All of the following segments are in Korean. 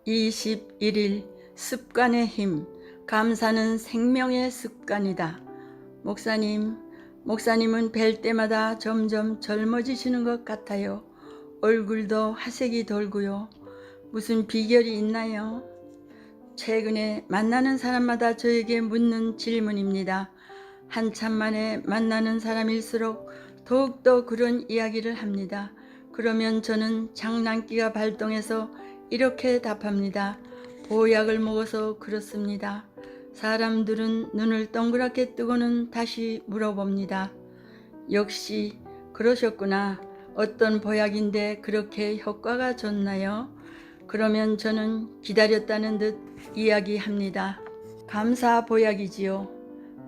21일 습관의 힘, 감사는 생명의 습관이다. 목사님은 뵐 때마다 점점 젊어지시는 것 같아요. 얼굴도 화색이 돌고요. 무슨 비결이 있나요? 최근에 만나는 사람마다 저에게 묻는 질문입니다. 한참 만에 만나는 사람일수록 더욱더 그런 이야기를 합니다. 그러면 저는 장난기가 발동해서 이렇게 답합니다. 보약을 먹어서 그렇습니다. 사람들은 눈을 동그랗게 뜨고는 다시 물어봅니다. 역시 그러셨구나. 어떤 보약인데 그렇게 효과가 좋나요? 그러면 저는 기다렸다는 듯 이야기합니다. 감사 보약이지요.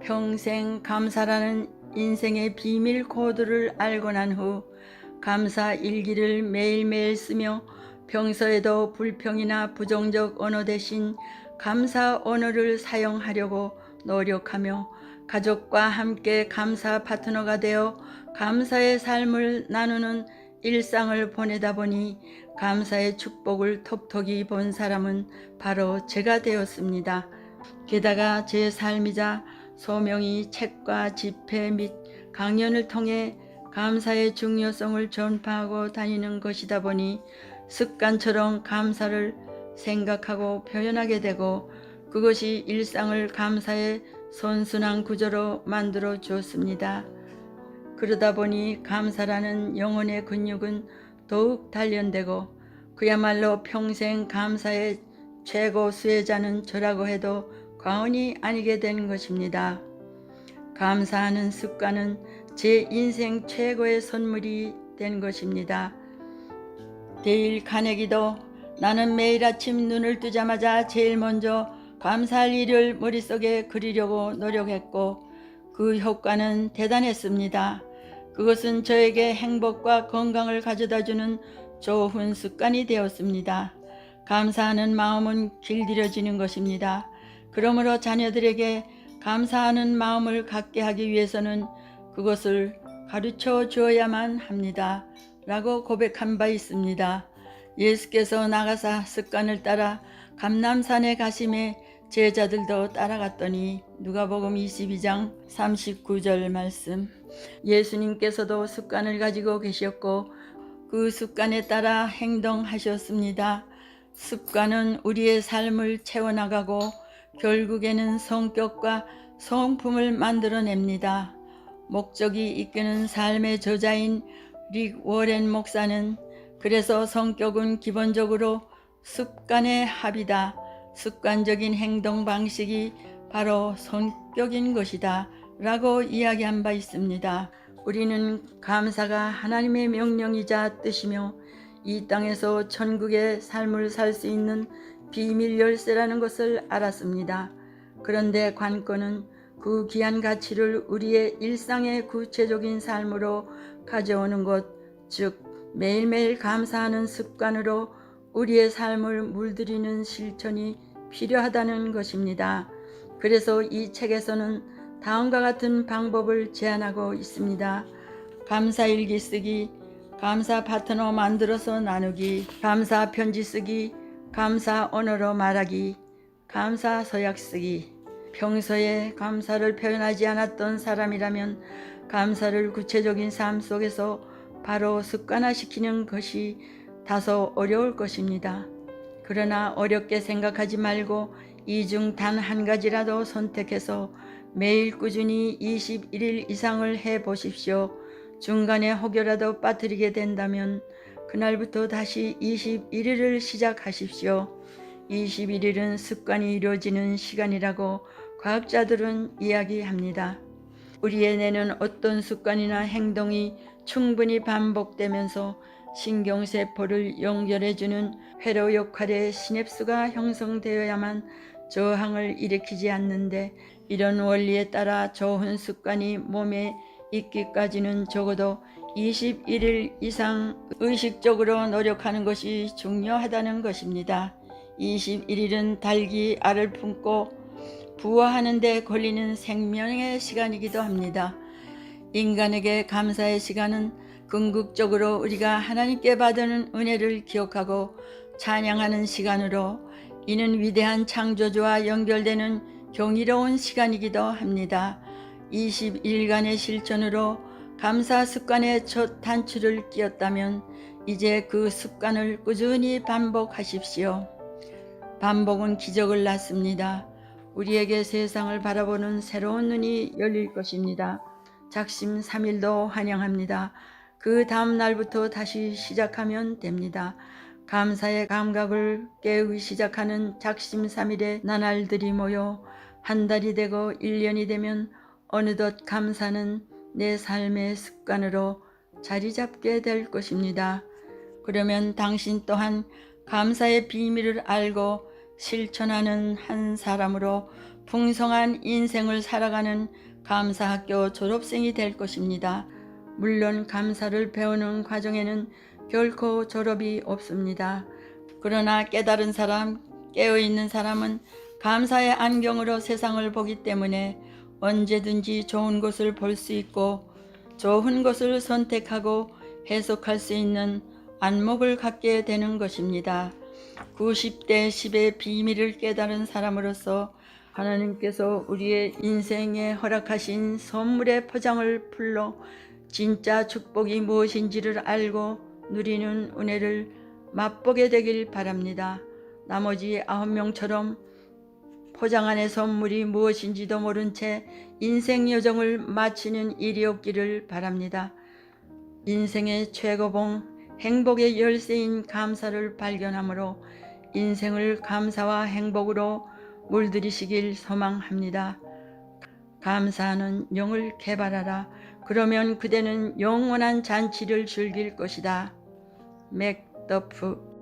평생 감사라는 인생의 비밀 코드를 알고 난 후 감사 일기를 매일매일 쓰며 평소에도 불평이나 부정적 언어 대신 감사 언어를 사용하려고 노력하며 가족과 함께 감사 파트너가 되어 감사의 삶을 나누는 일상을 보내다 보니 감사의 축복을 톡톡히 본 사람은 바로 제가 되었습니다. 게다가 제 삶이자 소명이 책과 집회 및 강연을 통해 감사의 중요성을 전파하고 다니는 것이다 보니 습관처럼 감사를 생각하고 표현하게 되고 그것이 일상을 감사의 선순환 구조로 만들어 주었습니다. 그러다 보니 감사라는 영혼의 근육은 더욱 단련되고 그야말로 평생 감사의 최고 수혜자는 저라고 해도 과언이 아니게 된 것입니다. 감사하는 습관은 제 인생 최고의 선물이 된 것입니다. 데일 카네기도 나는 매일 아침 눈을 뜨자마자 제일 먼저 감사할 일을 머릿속에 그리려고 노력했고 그 효과는 대단했습니다. 그것은 저에게 행복과 건강을 가져다주는 좋은 습관이 되었습니다. 감사하는 마음은 길들여지는 것입니다. 그러므로 자녀들에게 감사하는 마음을 갖게 하기 위해서는 그것을 가르쳐 주어야만 합니다. 라고 고백한 바 있습니다. 예수께서 나가사 습관을 따라 감람산에 가심에 제자들도 따라갔더니 누가복음 22장 39절 말씀. 예수님께서도 습관을 가지고 계셨고 그 습관에 따라 행동하셨습니다. 습관은 우리의 삶을 채워나가고 결국에는 성격과 성품을 만들어냅니다. 목적이 이끄는 삶의 저자인 릭 워렌 목사는 그래서 성격은 기본적으로 습관의 합이다. 습관적인 행동 방식이 바로 성격인 것이다. 라고 이야기한 바 있습니다. 우리는 감사가 하나님의 명령이자 뜻이며 이 땅에서 천국의 삶을 살 수 있는 비밀 열쇠라는 것을 알았습니다. 그런데 관건은 그 귀한 가치를 우리의 일상의 구체적인 삶으로 가져오는 것, 즉 매일매일 감사하는 습관으로 우리의 삶을 물들이는 실천이 필요하다는 것입니다. 그래서 이 책에서는 다음과 같은 방법을 제안하고 있습니다. 감사일기 쓰기, 감사 파트너 만들어서 나누기, 감사 편지 쓰기, 감사 언어로 말하기, 감사 서약 쓰기. 평소에 감사를 표현하지 않았던 사람이라면 감사를 구체적인 삶 속에서 바로 습관화시키는 것이 다소 어려울 것입니다. 그러나 어렵게 생각하지 말고 이 중 단 한 가지라도 선택해서 매일 꾸준히 21일 이상을 해보십시오. 중간에 혹여라도 빠뜨리게 된다면 그날부터 다시 21일을 시작하십시오. 21일은 습관이 이루어지는 시간이라고 과학자들은 이야기합니다. 우리의 뇌는 어떤 습관이나 행동이 충분히 반복되면서 신경세포를 연결해주는 회로 역할의 시냅스가 형성되어야만 저항을 일으키지 않는데 이런 원리에 따라 좋은 습관이 몸에 있기까지는 적어도 21일 이상 의식적으로 노력하는 것이 중요하다는 것입니다. 21일은 닭이 알을 품고 부화하는 데 걸리는 생명의 시간이기도 합니다. 인간에게 감사의 시간은 궁극적으로 우리가 하나님께 받은 은혜를 기억하고 찬양하는 시간으로 이는 위대한 창조주와 연결되는 경이로운 시간이기도 합니다. 20일간의 실천으로 감사 습관의 첫 단추를 끼웠다면 이제 그 습관을 꾸준히 반복하십시오. 반복은 기적을 낳습니다. 우리에게 세상을 바라보는 새로운 눈이 열릴 것입니다. 작심 3일도 환영합니다. 그 다음 날부터 다시 시작하면 됩니다. 감사의 감각을 깨우기 시작하는 작심 3일의 나날들이 모여 한 달이 되고 1년이 되면 어느덧 감사는 내 삶의 습관으로 자리 잡게 될 것입니다. 그러면 당신 또한 감사의 비밀을 알고 실천하는 한 사람으로 풍성한 인생을 살아가는 감사학교 졸업생이 될 것입니다. 물론 감사를 배우는 과정에는 결코 졸업이 없습니다. 그러나 깨달은 사람, 깨어있는 사람은 감사의 안경으로 세상을 보기 때문에 언제든지 좋은 것을 볼 수 있고 좋은 것을 선택하고 해석할 수 있는 안목을 갖게 되는 것입니다. 90대 10의 비밀을 깨달은 사람으로서 하나님께서 우리의 인생에 허락하신 선물의 포장을 풀러 진짜 축복이 무엇인지를 알고 누리는 은혜를 맛보게 되길 바랍니다. 나머지 9명처럼 포장 안의 선물이 무엇인지도 모른 채 인생 여정을 마치는 일이 없기를 바랍니다. 인생의 최고봉, 행복의 열쇠인 감사를 발견함으로 인생을 감사와 행복으로 물들이시길 소망합니다. 감사하는 영을 개발하라. 그러면 그대는 영원한 잔치를 즐길 것이다. 맥더프